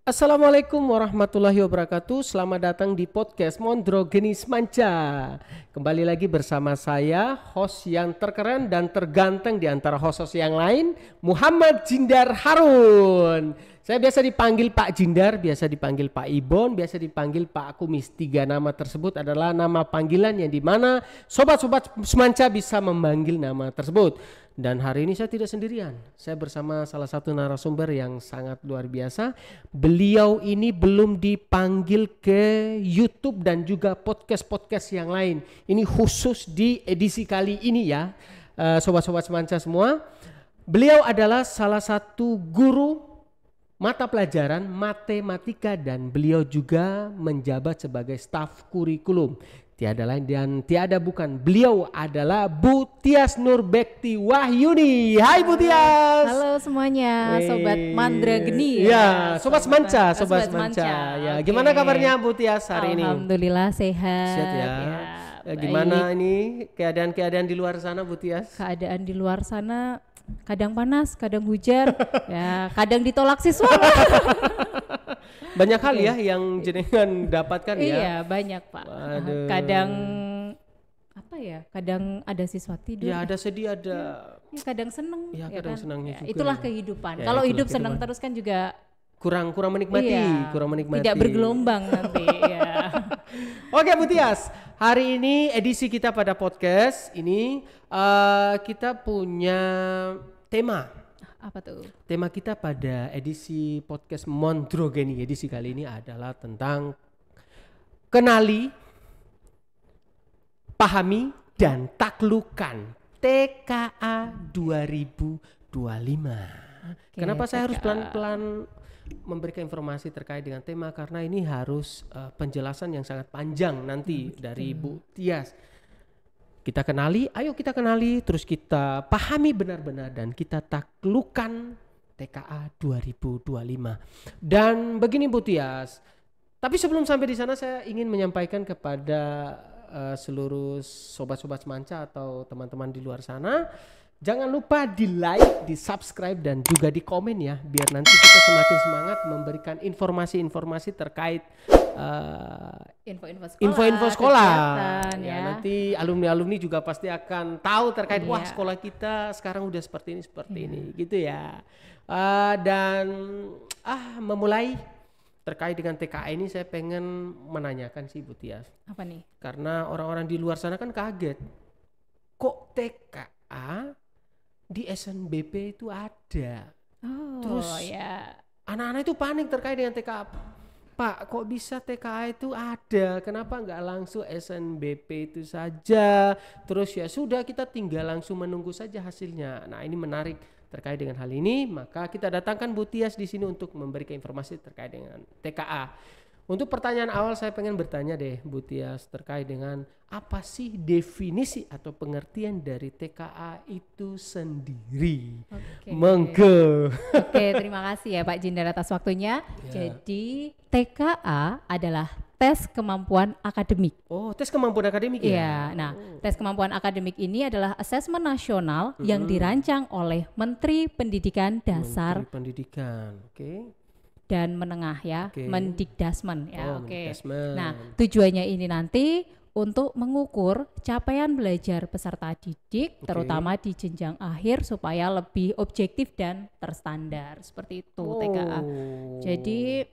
Assalamualaikum warahmatullahi wabarakatuh. Selamat datang di podcast Mondro Genis Manca. Kembali lagi bersama saya, host yang terkeren dan terganteng di antara host-host yang lain, Muhammad Jindar Harun. Saya biasa dipanggil Pak Jindar, biasa dipanggil Pak Ibon, biasa dipanggil Pak Kumis. 3 nama tersebut adalah nama panggilan yang dimana sobat-sobat semanca bisa memanggil nama tersebut. Dan hari ini saya tidak sendirian, saya bersama salah satu narasumber yang sangat luar biasa. Beliau ini belum dipanggil ke YouTube dan juga podcast-podcast yang lain. Ini khusus di edisi kali ini ya, sobat-sobat semanca semua. Beliau adalah salah satu guru mata pelajaran matematika dan beliau juga menjabat sebagai staf kurikulum. Tiada lain dan tiada bukan, beliau adalah Bu Tias Nurbekti Wahyuni. Hai Bu Tias. Halo semuanya, Sobat Mandra Geni. Ya, Sobat Semanca, Sobat Semanca. Ya, okay. Gimana kabarnya Bu Tias hari ini? Alhamdulillah sehat. Sehat ya. Gimana ini keadaan-keadaan di luar sana Bu Tias? Keadaan di luar sana kadang panas, kadang hujan, ya kadang ditolak siswa. Banyak hal ya yang jenengan dapatkan ya. Iya banyak Pak. Aduh. Kadang apa ya? Kadang ada siswa tidur. Ya ada sedih ada. Ya, kadang seneng. Ya kadang kan? senangnya juga. Itulah ya. kehidupan. Ya, Kalau itulah hidup kehidupan. senang terus kan juga kurang menikmati, kurang menikmati. Tidak bergelombang nanti. Ya. Oke Bu Tias, hari ini edisi kita pada podcast ini kita punya tema. Apa tuh? Tema kita pada edisi podcast Mondrogeni edisi kali ini adalah tentang kenali, pahami, dan taklukan TKA 2025. Kenapa saya harus pelan-pelan memberikan informasi terkait dengan tema? Karena ini harus penjelasan yang sangat panjang nanti dari Bu Tias. Kita kenali, ayo kita kenali, terus kita pahami benar-benar dan kita taklukan TKA 2025. Dan begini Bu Tias, tapi sebelum sampai di sana saya ingin menyampaikan kepada seluruh sobat-sobat semanca atau teman-teman di luar sana, jangan lupa di like, di subscribe dan juga di komen ya, biar nanti kita semakin semangat memberikan informasi-informasi terkait info-info sekolah. Ya, nanti alumni-alumni juga pasti akan tahu terkait wah sekolah kita sekarang udah seperti ini gitu ya. Dan memulai terkait dengan TKA ini saya pengen menanyakan sih Bu Tias. Apa nih? Karena orang-orang di luar sana kan kaget. Kok TKA di SNBP itu ada? Terus ya. Anak-anak itu panik terkait dengan TKA. Pak, kok bisa TKA itu ada? Kenapa nggak langsung SNBP itu saja? Terus ya sudah kita tinggal langsung menunggu saja hasilnya. Nah ini menarik terkait dengan hal ini. Maka kita datangkan Bu Tias di sini untuk memberikan informasi terkait dengan TKA. Untuk pertanyaan awal saya pengen bertanya deh Bu Tias terkait dengan apa sih definisi atau pengertian dari TKA itu sendiri. Monggo. Oke, terima kasih ya Pak Jindar atas waktunya. Jadi TKA adalah tes kemampuan akademik. Oh, tes kemampuan akademik ya? Iya, nah tes kemampuan akademik ini adalah asesmen nasional yang dirancang oleh Menteri Pendidikan Dasar. Menteri Pendidikan, oke. Dan menengah ya, Mendikdasmen ya, Mendikdasmen. Nah, tujuannya ini nanti untuk mengukur capaian belajar peserta didik, terutama di jenjang akhir supaya lebih objektif dan terstandar seperti itu TKA. Jadi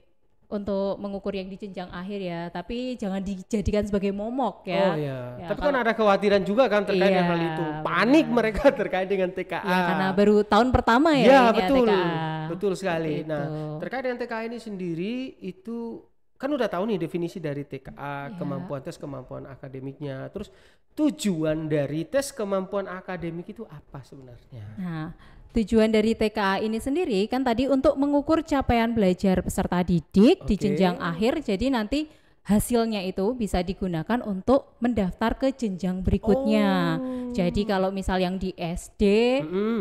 untuk mengukur yang di jenjang akhir ya, tapi jangan dijadikan sebagai momok ya. Oh iya. Ya, tapi kan ada kekhawatiran juga kan terkait dengan hal itu. Panik mereka terkait dengan TKA. Ya, karena baru tahun pertama ya. Ya ini betul, TKA. Betul sekali. Seperti Nah itu. terkait dengan TKA ini sendiri itu kan udah tahu nih definisi dari TKA, kemampuan tes kemampuan akademiknya. Terus tujuan dari tes kemampuan akademik itu apa sebenarnya? Nah, tujuan dari TKA ini sendiri kan tadi untuk mengukur capaian belajar peserta didik di jenjang akhir. Jadi nanti hasilnya itu bisa digunakan untuk mendaftar ke jenjang berikutnya. Jadi kalau misal yang di SD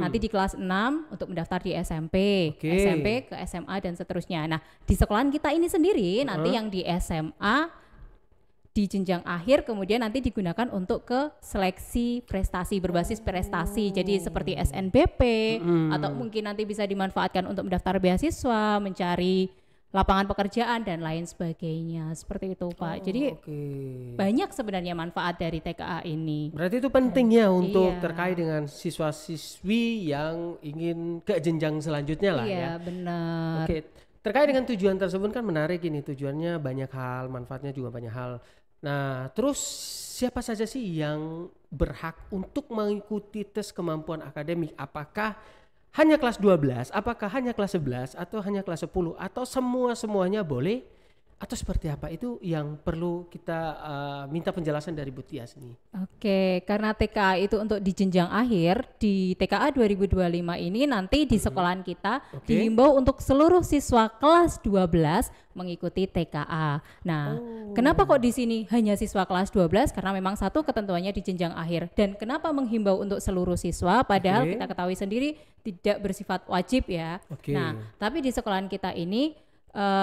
nanti di kelas 6 untuk mendaftar di SMP, SMP ke SMA dan seterusnya. Nah, di sekolahan kita ini sendiri nanti yang di SMA di jenjang akhir kemudian nanti digunakan untuk ke seleksi prestasi berbasis prestasi. Jadi seperti SNBP atau mungkin nanti bisa dimanfaatkan untuk mendaftar beasiswa, mencari lapangan pekerjaan dan lain sebagainya. Seperti itu, Pak. Jadi banyak sebenarnya manfaat dari TKA ini. Berarti itu penting ya untuk Iya. terkait dengan siswa-siswi yang ingin ke jenjang selanjutnya lah ya. Iya, benar. Oke, terkait dengan tujuan tersebut kan menarik ini, tujuannya banyak hal, manfaatnya juga banyak hal. Nah, terus siapa saja sih yang berhak untuk mengikuti tes kemampuan akademik? Apakah hanya kelas 12, apakah hanya kelas 11 atau hanya kelas 10 atau semuanya boleh? Atau seperti apa? Itu yang perlu kita minta penjelasan dari Bu Tias nih. Oke, karena TKA itu untuk di jenjang akhir, di TKA 2025 ini nanti di sekolahan kita dihimbau untuk seluruh siswa kelas 12 mengikuti TKA. Nah, kenapa kok di sini hanya siswa kelas 12? Karena memang satu ketentuannya di jenjang akhir. Dan kenapa menghimbau untuk seluruh siswa? Padahal kita ketahui sendiri tidak bersifat wajib ya. Nah, tapi di sekolahan kita ini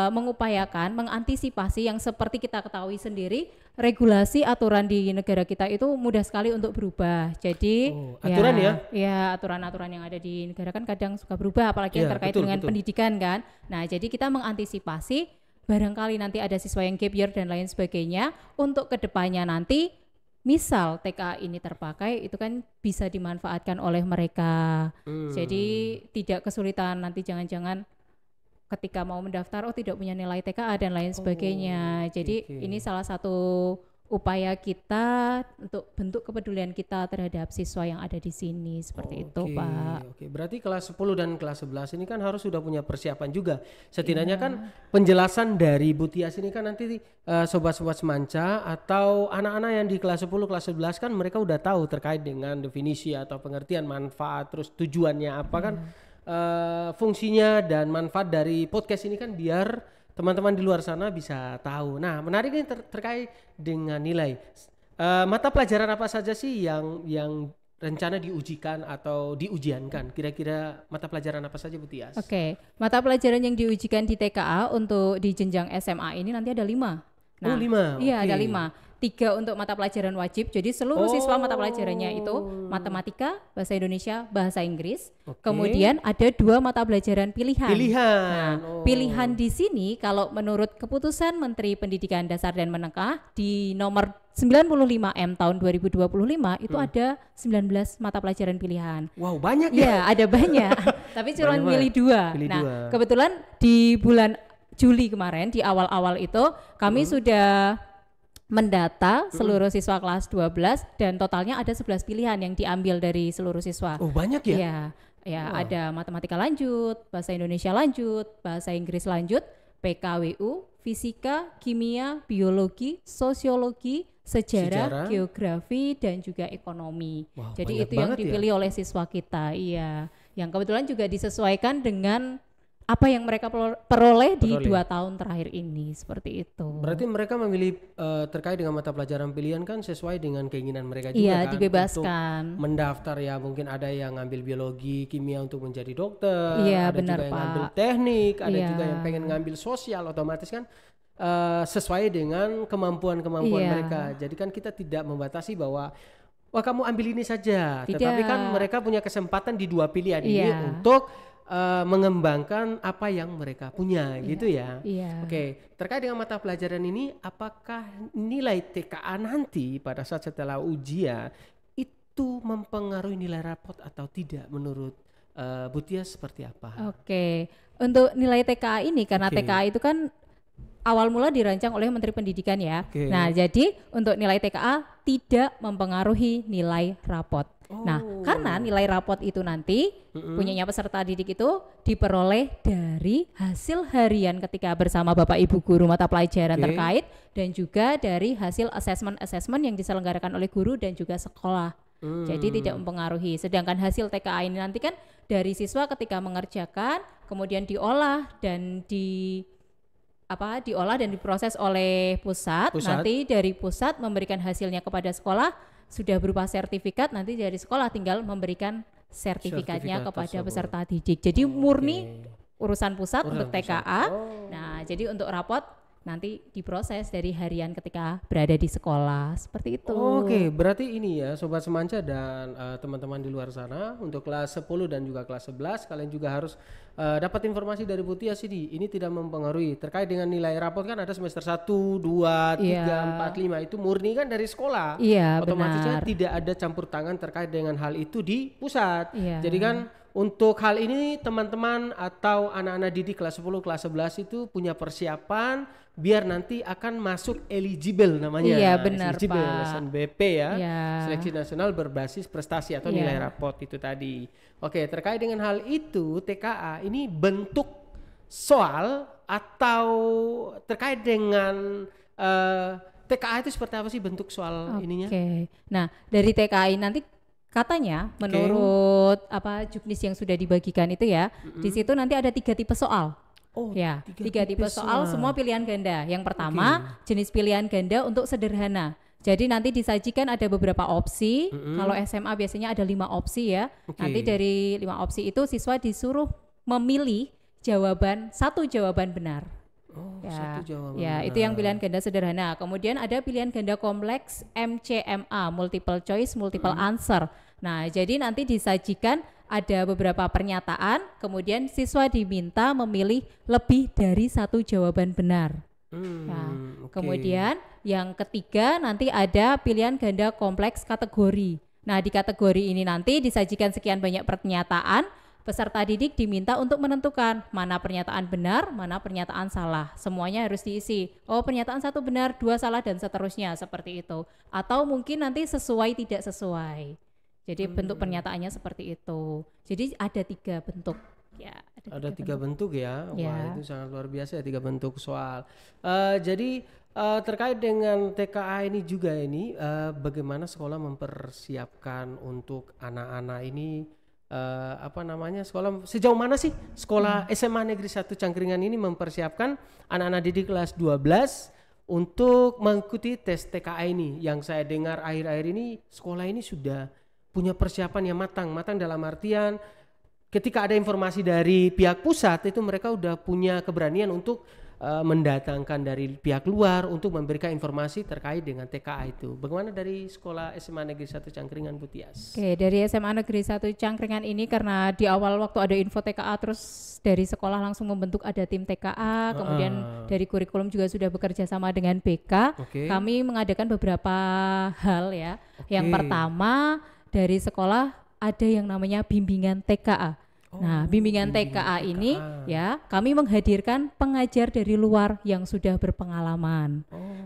mengupayakan, mengantisipasi yang seperti kita ketahui sendiri, regulasi aturan di negara kita itu mudah sekali untuk berubah. Jadi aturan ya aturan-aturan yang ada di negara kan kadang suka berubah, apalagi yang terkait dengan pendidikan kan. Nah, jadi kita mengantisipasi barangkali nanti ada siswa yang gap year dan lain sebagainya, untuk kedepannya nanti misal TKA ini terpakai, itu kan bisa dimanfaatkan oleh mereka. Jadi tidak kesulitan nanti jangan-jangan ketika mau mendaftar tidak punya nilai TKA dan lain sebagainya. Jadi ini salah satu upaya kita untuk bentuk kepedulian kita terhadap siswa yang ada di sini, seperti itu, Pak. Berarti kelas 10 dan kelas 11 ini kan harus sudah punya persiapan juga. Setidaknya kan penjelasan dari Bu Tias ini kan nanti sobat-sobat semanca atau anak-anak yang di kelas 10, kelas 11 kan mereka udah tahu terkait dengan definisi atau pengertian manfaat, terus tujuannya apa kan. Fungsinya dan manfaat dari podcast ini kan biar teman-teman di luar sana bisa tahu. Nah, menarik ini terkait dengan nilai. Mata pelajaran apa saja sih yang rencana diujikan atau diujiankan? Kira-kira mata pelajaran apa saja, Bu Tias? Mata pelajaran yang diujikan di TKA untuk di jenjang SMA ini nanti ada 5. Nah, 5? Iya, ada 5. 3 untuk mata pelajaran wajib, jadi seluruh siswa mata pelajarannya itu matematika, bahasa Indonesia, bahasa Inggris. Kemudian ada 2 mata pelajaran pilihan. Nah, pilihan di sini kalau menurut keputusan Menteri Pendidikan Dasar dan Menengah di nomor 95M tahun 2025 itu ada 19 mata pelajaran pilihan. Wow, banyak ya? Ada banyak. Tapi cuma milih 2. Nah, kebetulan di bulan Juli kemarin di awal-awal itu kami sudah mendata seluruh siswa kelas 12 dan totalnya ada 11 pilihan yang diambil dari seluruh siswa. Oh, banyak ya? Ya, ada matematika lanjut, bahasa Indonesia lanjut, bahasa Inggris lanjut, PKWU, fisika, kimia, biologi, sosiologi, sejarah, geografi dan juga ekonomi. Wow, jadi itu yang dipilih oleh siswa kita. Iya, yang kebetulan juga disesuaikan dengan apa yang mereka peroleh di 2 tahun terakhir ini, seperti itu. Berarti mereka memilih terkait dengan mata pelajaran pilihan kan sesuai dengan keinginan mereka juga kan? Iya, dibebaskan. Untuk mendaftar ya, mungkin ada yang ngambil biologi, kimia untuk menjadi dokter, ada juga yang ngambil teknik, ada juga yang pengen ngambil sosial, otomatis kan sesuai dengan kemampuan mereka. Jadi kan kita tidak membatasi bahwa wah kamu ambil ini saja, tetapi kan mereka punya kesempatan di 2 pilihan ini untuk mengembangkan apa yang mereka punya gitu ya. Oke, terkait dengan mata pelajaran ini, apakah nilai TKA nanti pada saat setelah ujian itu mempengaruhi nilai rapot atau tidak menurut Bu Tias seperti apa? Untuk nilai TKA ini karena TKA itu kan awal mula dirancang oleh Menteri Pendidikan ya. Nah, jadi untuk nilai TKA tidak mempengaruhi nilai rapot. Nah, karena nilai rapot itu nanti punyanya peserta didik itu diperoleh dari hasil harian ketika bersama Bapak Ibu guru mata pelajaran terkait dan juga dari hasil assessment yang diselenggarakan oleh guru dan juga sekolah. Jadi tidak mempengaruhi. Sedangkan hasil TKA ini nanti kan dari siswa ketika mengerjakan kemudian diolah dan diolah dan diproses oleh pusat. Nanti dari pusat memberikan hasilnya kepada sekolah, sudah berupa sertifikat, nanti dari sekolah tinggal memberikan sertifikatnya kepada peserta didik. Jadi murni urusan pusat untuk TKA. Nah, jadi untuk rapot nanti diproses dari harian ketika berada di sekolah seperti itu. Oke, berarti ini ya Sobat Semanca dan teman-teman di luar sana untuk kelas 10 dan juga kelas 11 kalian juga harus dapat informasi dari Bu Tias ini tidak mempengaruhi terkait dengan nilai rapot kan ada semester 1, 2, 3, 4, 5 itu murni kan dari sekolah. Iya, Otomatisnya benar. tidak ada campur tangan terkait dengan hal itu di pusat. Iya. Jadi kan untuk hal ini teman-teman atau anak-anak didik kelas 10, kelas 11 itu punya persiapan biar nanti akan masuk eligible namanya. Iya, benar, eligible, Pak. SNBP ya. Iya. Seleksi nasional berbasis prestasi atau Iya. nilai raport itu tadi. Oke, terkait dengan hal itu TKA ini bentuk soal atau terkait dengan TKA itu seperti apa sih bentuk soal ininya? Oke. Nah, dari TKI nanti katanya menurut juknis yang sudah dibagikan itu ya, di situ nanti ada 3 tipe soal. Oh, Ya, 3 tipe soal semua pilihan ganda. Yang pertama, jenis pilihan ganda untuk sederhana. Jadi nanti disajikan ada beberapa opsi. Kalau SMA biasanya ada 5 opsi ya. Nanti dari 5 opsi itu siswa disuruh memilih satu jawaban benar. Oh, Ya, satu jawaban. ya itu yang pilihan ganda sederhana. Kemudian ada pilihan ganda kompleks MCMA, multiple choice, multiple answer. Nah, jadi nanti disajikan ada beberapa pernyataan, kemudian siswa diminta memilih lebih dari satu jawaban benar. Kemudian yang ketiga nanti ada pilihan ganda kompleks kategori. Nah, di kategori ini nanti disajikan sekian banyak pernyataan. Peserta didik diminta untuk menentukan mana pernyataan benar, mana pernyataan salah. Semuanya harus diisi. Oh, pernyataan 1 benar, 2 salah dan seterusnya seperti itu. Atau mungkin nanti sesuai tidak sesuai. Jadi bentuk pernyataannya seperti itu. Jadi ada 3 bentuk. Ya, ada 3 bentuk ya. Wah, itu sangat luar biasa ya 3 bentuk soal. Jadi terkait dengan TKA ini juga ini bagaimana sekolah mempersiapkan untuk anak-anak ini sekolah sejauh mana sih sekolah SMA Negeri 1 Cangkringan ini mempersiapkan anak-anak didik kelas 12 untuk mengikuti tes TKA ini. Yang saya dengar akhir-akhir ini sekolah ini sudah punya persiapan yang matang dalam artian ketika ada informasi dari pihak pusat itu mereka udah punya keberanian untuk mendatangkan dari pihak luar untuk memberikan informasi terkait dengan TKA itu. Bagaimana dari sekolah SMA Negeri 1 Cangkringan Bu Tias? Oke, dari SMA Negeri 1 Cangkringan ini karena di awal waktu ada info TKA terus dari sekolah langsung membentuk ada tim TKA, kemudian dari kurikulum juga sudah bekerja sama dengan BK. Kami mengadakan beberapa hal ya. Yang pertama dari sekolah ada yang namanya bimbingan TKA. Nah, bimbingan TKA ini ya kami menghadirkan pengajar dari luar yang sudah berpengalaman.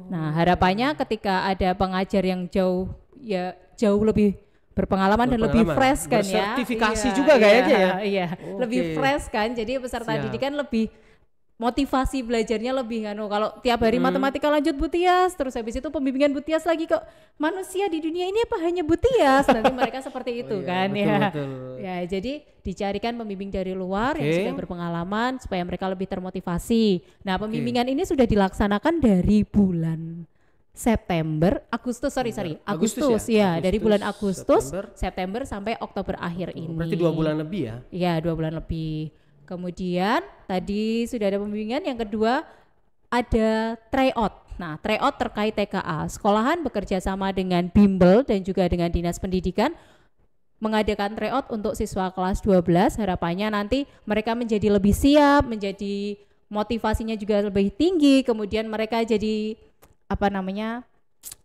Nah, harapannya ketika ada pengajar yang jauh lebih berpengalaman dan lebih fresh kan ya. Sertifikasi juga kayaknya ya. Iya, lebih fresh kan. Jadi peserta didik kan lebih motivasi belajarnya lebih kalau tiap hari matematika lanjut Bu Tias, terus habis itu pembimbingan Bu Tias lagi kok manusia di dunia ini apa hanya Bu Tias, nanti mereka seperti itu betul. Ya, jadi dicarikan pembimbing dari luar yang sudah berpengalaman supaya mereka lebih termotivasi. Nah, pembimbingan ini sudah dilaksanakan dari bulan Agustus ya, dari bulan Agustus, September sampai Oktober akhir ini. Berarti 2 bulan lebih ya? Iya, 2 bulan lebih. Kemudian tadi sudah ada pembimbingan, yang kedua ada tryout. Nah, tryout terkait TKA. Sekolahan bekerja sama dengan Bimbel dan juga dengan Dinas Pendidikan mengadakan tryout untuk siswa kelas 12. Harapannya nanti mereka menjadi lebih siap, menjadi motivasinya juga lebih tinggi, kemudian mereka jadi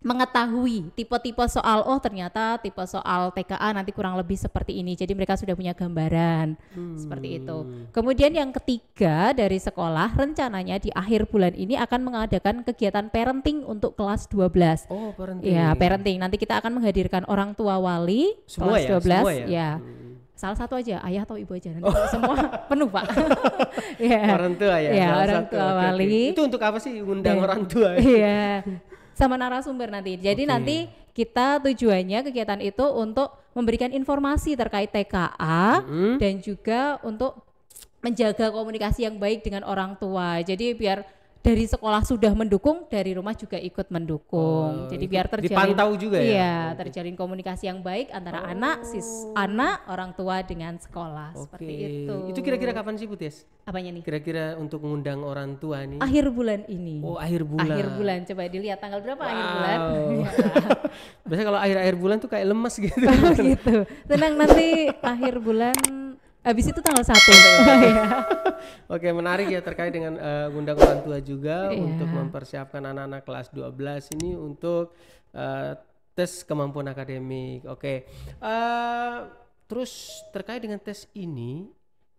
mengetahui tipe-tipe soal, ternyata tipe soal TKA nanti kurang lebih seperti ini, jadi mereka sudah punya gambaran seperti itu. Kemudian yang ketiga dari sekolah rencananya di akhir bulan ini akan mengadakan kegiatan parenting untuk kelas 12. Parenting. Ya, parenting. Nanti kita akan menghadirkan orang tua wali semua kelas 12 ya. Salah satu aja, ayah atau ibu aja, nanti semua penuh Pak. Orang tua ya. Ya, orang tua wali. Itu untuk apa sih undang orang tua? Iya. Sama narasumber nanti. Jadi nanti kita tujuannya kegiatan itu untuk memberikan informasi terkait TKA dan juga untuk menjaga komunikasi yang baik dengan orang tua. Jadi biar dari sekolah sudah mendukung, dari rumah juga ikut mendukung. Jadi biar terjalin dipantau juga ya. Iya, terjalin komunikasi yang baik antara anak, orang tua dengan sekolah seperti itu. Itu kira-kira kapan sih Bu Ties? Apanya nih? Kira-kira untuk mengundang orang tua nih? Akhir bulan ini. Oh, akhir bulan. Akhir bulan, coba dilihat tanggal berapa akhir bulan. Biasanya kalau akhir bulan tuh kayak lemes gitu. Gitu. Tenang, nanti akhir bulan. Habis itu tanggal 1. Oke, menarik ya terkait dengan undang orang tua juga untuk mempersiapkan anak-anak kelas 12 ini untuk tes kemampuan akademik. Oke. Terus terkait dengan tes ini,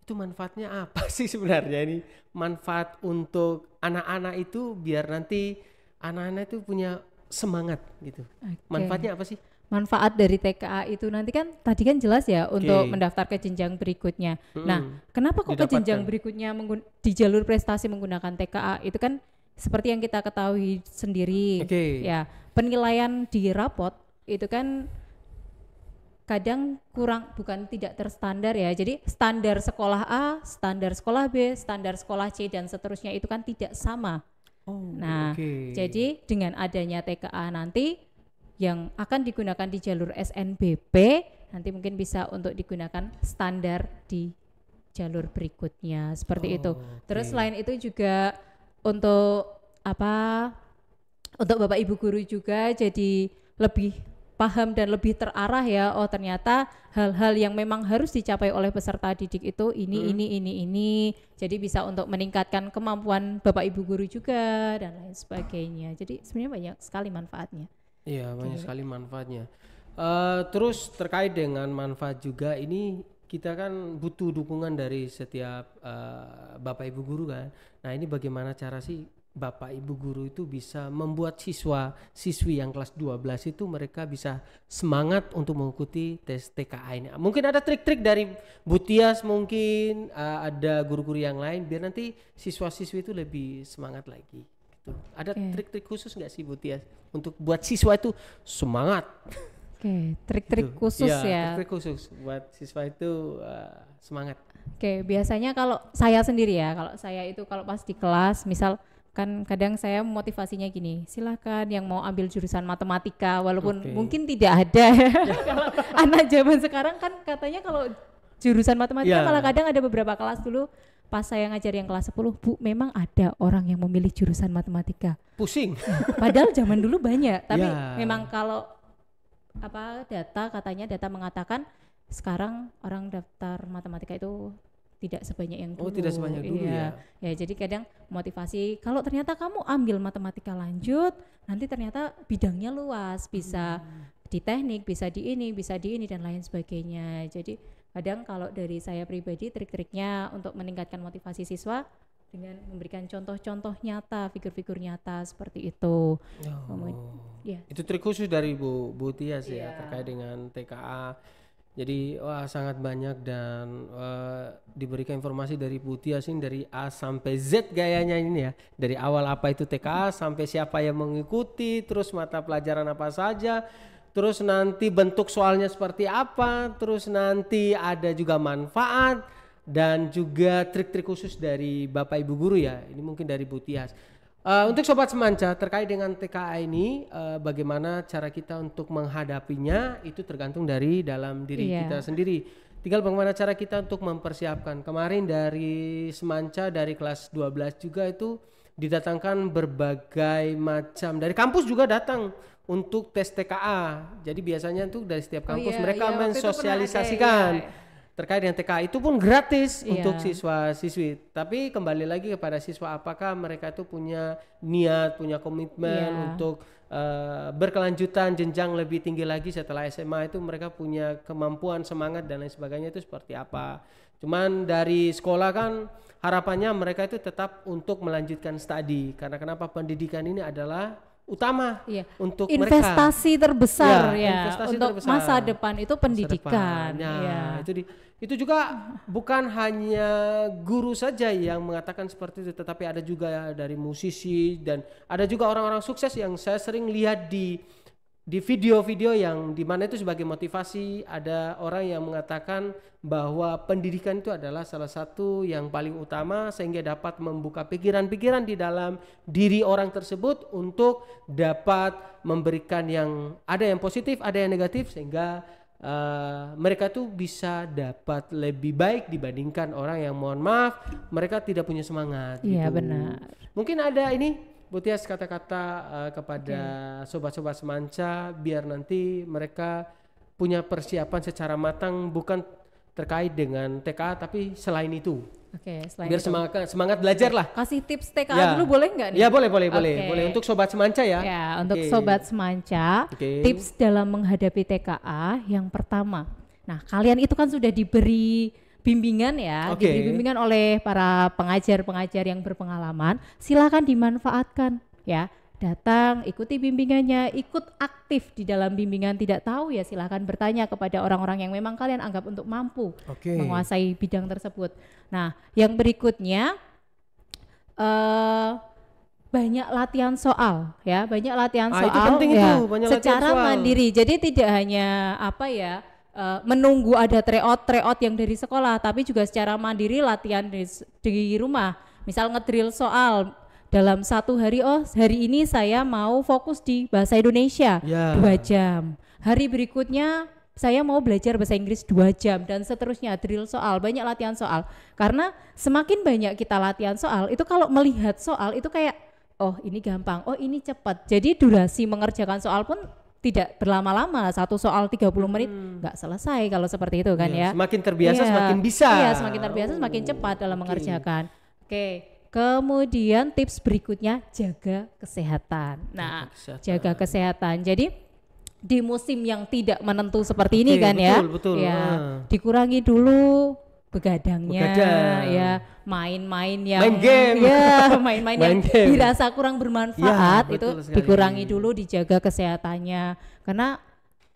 itu manfaatnya apa sih sebenarnya ini? Manfaat untuk anak-anak itu biar nanti anak-anak itu punya semangat gitu. Manfaatnya apa sih? Manfaat dari TKA itu nanti kan tadi kan jelas ya untuk mendaftar ke jenjang berikutnya. Nah, kenapa kok ke jenjang berikutnya di jalur prestasi menggunakan TKA? Itu kan seperti yang kita ketahui sendiri. Ya, penilaian di rapot itu kan kadang bukan tidak terstandar ya. Jadi standar sekolah A, standar sekolah B, standar sekolah C dan seterusnya itu kan tidak sama. Jadi dengan adanya TKA nanti yang akan digunakan di jalur SNBP nanti mungkin bisa untuk digunakan standar di jalur berikutnya seperti itu. Terus selain itu juga untuk untuk Bapak Ibu guru juga jadi lebih paham dan lebih terarah ya. Oh, ternyata hal-hal yang memang harus dicapai oleh peserta didik itu ini. Jadi bisa untuk meningkatkan kemampuan Bapak Ibu guru juga dan lain sebagainya. Jadi sebenarnya banyak sekali manfaatnya. Iya, banyak sekali manfaatnya. Terus terkait dengan manfaat juga ini kita kan butuh dukungan dari setiap Bapak Ibu guru kan. Nah, ini bagaimana cara sih Bapak Ibu guru itu bisa membuat siswi yang kelas 12 itu mereka bisa semangat untuk mengikuti tes TKA ini. Mungkin ada trik-trik dari Bu Tias, mungkin ada guru-guru yang lain biar nanti siswa-siswi itu lebih semangat lagi. Ada trik-trik khusus nggak sih Bu Tias untuk buat siswa itu semangat? Trik-trik khusus ya. Trik khusus buat siswa itu semangat. Biasanya kalau saya sendiri ya, kalau pas di kelas, misal kan kadang saya motivasinya gini, silakan yang mau ambil jurusan matematika, walaupun mungkin tidak ada. Kalau anak zaman sekarang kan katanya kalau jurusan matematika malah kadang ada beberapa kelas dulu. Pas saya ngajar yang kelas 10, Bu, memang ada orang yang memilih jurusan matematika. Pusing. Padahal zaman dulu banyak, tapi memang kalau data mengatakan sekarang orang daftar matematika itu tidak sebanyak yang dulu. Tidak sebanyak dulu ya. Ya, jadi kadang motivasi kalau ternyata kamu ambil matematika lanjut, nanti ternyata bidangnya luas, bisa di teknik, bisa di ini dan lain sebagainya. Jadi kadang kalau dari saya pribadi trik-triknya untuk meningkatkan motivasi siswa dengan memberikan contoh-contoh nyata, figur-figur nyata seperti itu. Itu trik khusus dari Bu Tias ya terkait dengan TKA. Jadi sangat banyak dan diberikan informasi dari Bu Tias ini dari A sampai Z gayanya ini ya. Dari awal apa itu TKA sampai siapa yang mengikuti, terus mata pelajaran apa saja. Terus nanti bentuk soalnya seperti apa, terus nanti ada juga manfaat dan juga trik-trik khusus dari Bapak Ibu guru ya. Ini mungkin dari Bu Tias. Untuk Sobat Semanca terkait dengan TKA ini, bagaimana cara kita untuk menghadapinya itu tergantung dari dalam diri kita sendiri. Tinggal bagaimana cara kita untuk mempersiapkan. Kemarin dari Semanca dari kelas 12 juga itu didatangkan berbagai macam, dari kampus juga datang untuk tes TKA. Jadi biasanya tuh dari setiap kampus mereka mensosialisasikan terkait dengan TKA, itu pun gratis untuk siswa-siswi. Tapi kembali lagi kepada siswa, apakah mereka itu punya niat, punya komitmen untuk berkelanjutan jenjang lebih tinggi lagi setelah SMA, itu mereka punya kemampuan, semangat dan lain sebagainya itu seperti apa. Cuman dari sekolah kan harapannya mereka itu tetap untuk melanjutkan studi, karena kenapa pendidikan ini adalah utama untuk investasi mereka. Terbesar investasi untuk terbesar. Masa depan itu pendidikan. Itu juga bukan hanya guru saja yang mengatakan seperti itu, tetapi ada juga dari musisi dan ada juga orang-orang sukses yang saya sering lihat di di video-video yang dimana itu sebagai motivasi, ada orang yang mengatakan bahwa pendidikan itu adalah salah satu yang paling utama sehingga dapat membuka pikiran-pikiran di dalam diri orang tersebut untuk dapat memberikan yang ada yang positif, ada yang negatif, sehingga mereka tuh bisa dapat lebih baik dibandingkan orang yang mohon maaf mereka tidak punya semangat. Iya, gitu. benar. Mungkin ada ini Bu Tias kata-kata kepada sobat-sobat semanca biar nanti mereka punya persiapan secara matang, bukan terkait dengan TKA tapi selain itu. Oke, selain Biar itu. semangat belajar lah. Kasih tips TKA Ya. dulu boleh nggak nih? Ya boleh. Oke. Boleh untuk sobat semanca ya. Ya, untuk Oke. sobat semanca, Oke. tips dalam menghadapi TKA yang pertama. Nah, kalian itu kan sudah diberi bimbingan ya, Oke. diberi bimbingan oleh para pengajar-pengajar yang berpengalaman. Silakan dimanfaatkan ya. Datang, ikuti bimbingannya, ikut aktif di dalam bimbingan. Tidak tahu ya silakan bertanya kepada orang-orang yang memang kalian anggap untuk mampu Oke. menguasai bidang tersebut. Nah, yang berikutnya banyak latihan soal ya, banyak latihan Itu soal penting ya, itu, banyak latihan secara soal. mandiri. Jadi tidak hanya apa ya menunggu ada tryout yang dari sekolah, tapi juga secara mandiri latihan di rumah. Misal ngedrill soal dalam satu hari, oh hari ini saya mau fokus di bahasa Indonesia Ya. 2 jam. Hari berikutnya saya mau belajar bahasa Inggris 2 jam dan seterusnya, drill soal, banyak latihan soal. Karena semakin banyak kita latihan soal, itu kalau melihat soal itu kayak oh ini gampang, oh ini cepat. Jadi durasi mengerjakan soal pun tidak berlama-lama, satu soal 30 menit nggak selesai kalau seperti itu kan ya. Semakin terbiasa Iya. semakin bisa. Iya, semakin terbiasa semakin cepat dalam mengerjakan. Oke, kemudian tips berikutnya jaga kesehatan. Nah, kesehatan. jaga kesehatan. Jadi di musim yang tidak menentu seperti ini kan betul. ya, dikurangi dulu begadangnya, Begadang. ya main-main yang Main game. ya main-main yang Main game. dirasa kurang bermanfaat Ya, itu betul sekali. dikurangi dulu, dijaga kesehatannya. Karena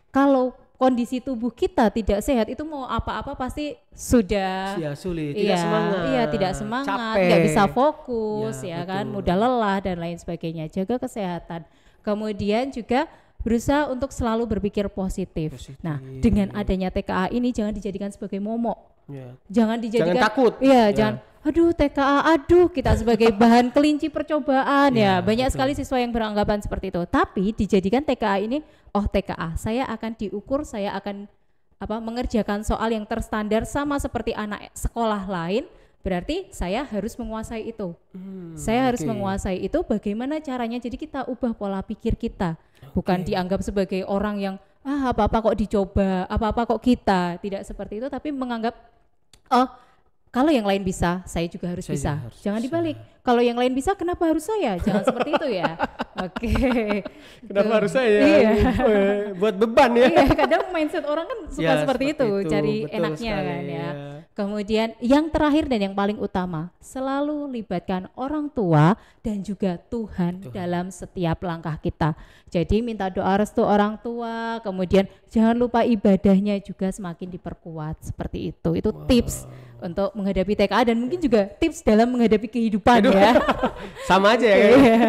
kalau kondisi tubuh kita tidak sehat itu mau apa-apa pasti sudah Ya, sulit, tidak semangat. Iya, tidak semangat, capek. nggak bisa fokus Ya, ya kan, betul. mudah lelah dan lain sebagainya. Jaga kesehatan. Kemudian juga berusaha untuk selalu berpikir positif. Positif. Nah, dengan adanya TKA ini jangan dijadikan sebagai momok. Ya. Jangan dijadikan Jangan takut. Iya, Ya. jangan aduh TKA, aduh kita sebagai bahan kelinci percobaan Ya, ya. Banyak betul. sekali siswa yang beranggapan seperti itu. Tapi dijadikan TKA ini, oh TKA, saya akan diukur, saya akan mengerjakan soal yang terstandar sama seperti anak sekolah lain. Berarti saya harus menguasai itu. Saya harus oke. menguasai itu. Bagaimana caranya? Jadi kita ubah pola pikir kita, bukan dianggap sebagai orang yang apa-apa kok dicoba, apa-apa kok kita. Tidak seperti itu, tapi menganggap oh kalau yang lain bisa, saya juga harus Saya bisa. juga harus Jangan bisa. dibalik. Kalau yang lain bisa, kenapa harus saya? Jangan seperti itu ya. Oke. Kenapa Tuh. harus saya? Iya. Buat beban ya. Iya, kadang mindset orang kan suka Ya, seperti itu, cari betul enaknya sekali, kan ya. ya. Kemudian yang terakhir dan yang paling utama, selalu libatkan orang tua dan juga Tuhan dalam setiap langkah kita. Jadi minta doa restu orang tua, kemudian jangan lupa ibadahnya juga semakin diperkuat seperti itu. Itu tips untuk menghadapi TKA dan mungkin juga tips dalam menghadapi kehidupan ya. Sama aja ya. kan? Iya.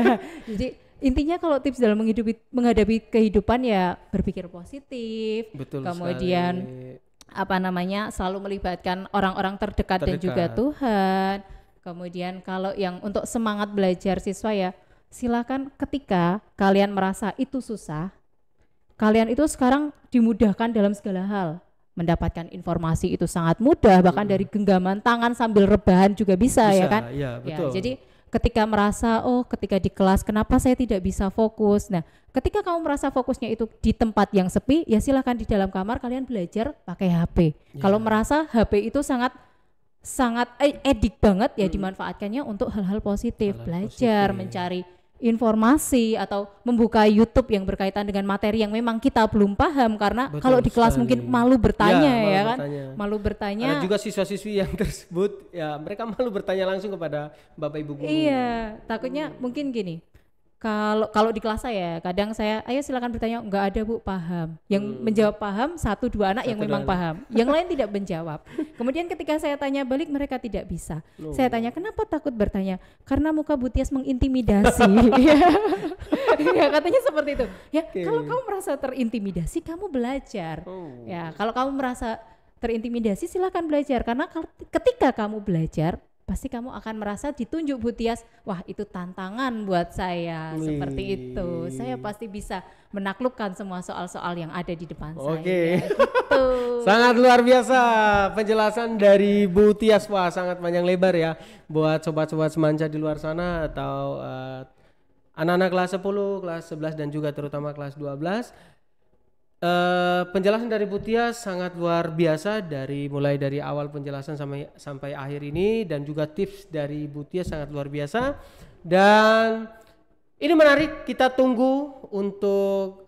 Jadi intinya kalau tips dalam menghadapi kehidupan ya berpikir positif, Betul kemudian sekali. selalu melibatkan orang-orang terdekat dan juga Tuhan. Kemudian kalau yang untuk semangat belajar siswa ya, silakan ketika kalian merasa itu susah, kalian itu sekarang dimudahkan dalam segala hal. Mendapatkan informasi itu sangat mudah, bahkan dari genggaman tangan sambil rebahan juga bisa ya kan? Iya, betul. Ya, jadi ketika merasa ketika di kelas kenapa saya tidak bisa fokus. Nah, ketika kamu merasa fokusnya itu di tempat yang sepi, ya silakan di dalam kamar kalian belajar pakai HP. Kalau merasa HP itu sangat edik banget ya dimanfaatkannya untuk hal-hal positif, Hal-hal belajar, positif. mencari informasi atau membuka YouTube yang berkaitan dengan materi yang memang kita belum paham karena Betul kalau di kelas sekali. mungkin malu bertanya malu ya kan. bertanya. Malu bertanya. Ada juga siswa-siswi yang tersebut ya mereka malu bertanya langsung kepada Bapak Ibu guru. Iya, takutnya mungkin gini. Kalau di kelas saya, kadang saya, ayo silakan bertanya, enggak ada Bu, paham. Yang menjawab paham 1-2 anak yang memang paham, yang lain tidak menjawab. Kemudian ketika saya tanya balik, mereka tidak bisa. Saya tanya, kenapa takut bertanya? Karena muka Bu Tias mengintimidasi. Ya, katanya seperti itu. Ya, kalau kamu merasa terintimidasi, kamu belajar. Ya, kalau kamu merasa terintimidasi, silakan belajar. Karena ketika kamu belajar, pasti kamu akan merasa ditunjuk Bu Tias, wah itu tantangan buat saya, seperti itu. Saya pasti bisa menaklukkan semua soal-soal yang ada di depan saya. Gitu. Sangat luar biasa penjelasan dari Bu Tias, wah sangat panjang lebar ya buat sobat-sobat Semanja di luar sana atau anak-anak kelas 10, kelas 11 dan juga terutama kelas 12. Penjelasan dari Bu Tias sangat luar biasa, mulai dari awal penjelasan sampai akhir ini, dan juga tips dari Bu Tias sangat luar biasa. Dan ini menarik, kita tunggu untuk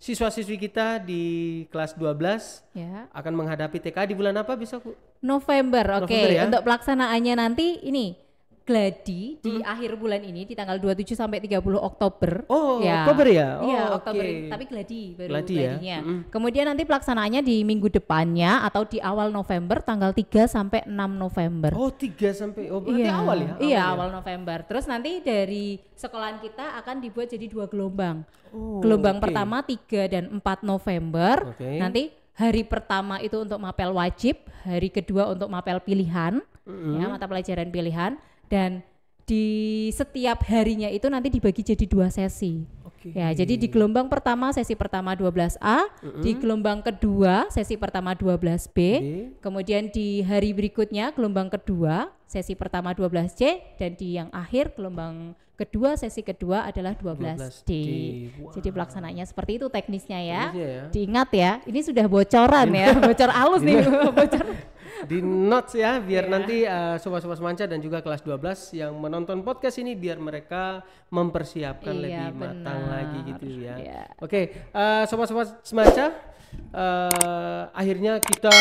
siswa-siswi kita di kelas 12 akan menghadapi TK di bulan apa bisa Bu? November, oke. Ya? Untuk pelaksanaannya nanti ini gladi di akhir bulan ini di tanggal 27 sampai 30 Oktober. Oktober ya? Iya, Oktober. Tapi gladinya. Kemudian nanti pelaksanaannya di minggu depannya atau di awal November tanggal 3 sampai 6 November. 3 sampai berarti awal ya? Iya, awal November. Terus nanti dari sekolahan kita akan dibuat jadi 2 gelombang. Gelombang pertama 3 dan 4 November. Nanti hari pertama itu untuk mapel wajib, hari kedua untuk mapel pilihan, ya, mata pelajaran pilihan. Dan di setiap harinya itu nanti dibagi jadi 2 sesi. Ya, jadi di gelombang pertama sesi pertama 12A, di gelombang kedua sesi pertama 12B, kemudian di hari berikutnya gelombang kedua sesi pertama 12C, dan di yang akhir gelombang kedua sesi kedua adalah 12D. Jadi pelaksananya seperti itu teknisnya ya. Diingat ya, ini sudah bocoran ya, bocor halus nih, bocor. Di notes ya, biar nanti sobat-sobat Semanja dan juga kelas 12 yang menonton podcast ini biar mereka mempersiapkan lebih matang lagi gitu ya. Oke, sobat-sobat Semanja, akhirnya kita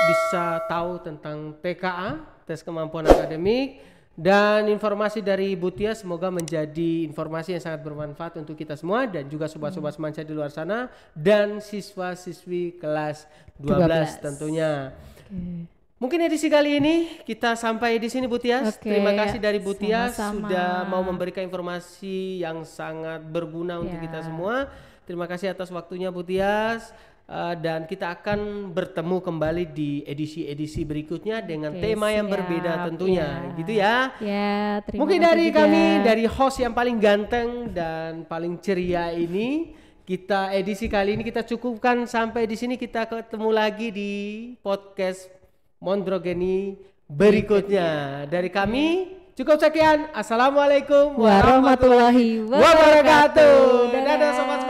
bisa tahu tentang TKA, tes kemampuan akademik, dan informasi dari Bu Tias semoga menjadi informasi yang sangat bermanfaat untuk kita semua dan juga sobat-sobat Semanja di luar sana dan siswa-siswi kelas 12 tentunya. Mungkin edisi kali ini kita sampai di sini Bu Tias. Terima kasih dari Bu Tias sudah mau memberikan informasi yang sangat berguna untuk kita semua. Terima kasih atas waktunya Bu Tias. Dan kita akan bertemu kembali di edisi-edisi berikutnya dengan tema yang berbeda tentunya, gitu ya. Mungkin dari kami, dari host yang paling ganteng dan paling ceria ini, kita edisi kali ini kita cukupkan sampai di sini. Kita ketemu lagi di podcast Mondrogeni berikutnya. Dari kami cukup sekian. Assalamualaikum warahmatullahi wabarakatuh. Dadah sobat.